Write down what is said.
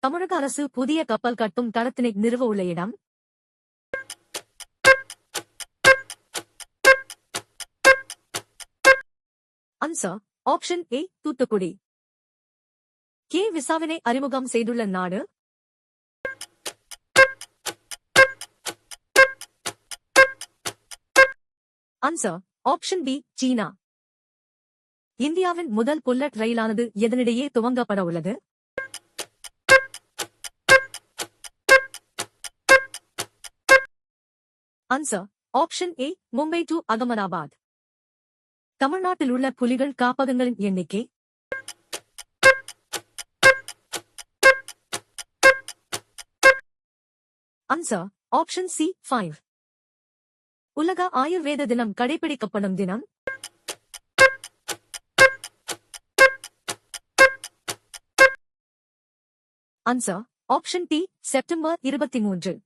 தமிழக அரசு புதிய கப்பல் கட்டும் தளத்தினை நிறுவ உள்ள இடம்? Answer option A Thoothukudi. K விசாவினை அறிமுகம் செய்துள்ள நாடு? ஆன்சர் ஆப்ஷன் பி சீனா. இந்தியாவின் முதல் புல்லட் ரயிலானது எதனிடையே துவங்கப்பட உள்ளது? Answer option A Mumbai to Ahmedabad. தமிழ்நாட்டில் உள்ள புலிகள் காப்பகங்களின் எண்ணிக்கை? Answer option C 5. உலக ஆயுர்வேத தினம் கடைபிடிக்கப்படும் தினம்? Answer option D September 23.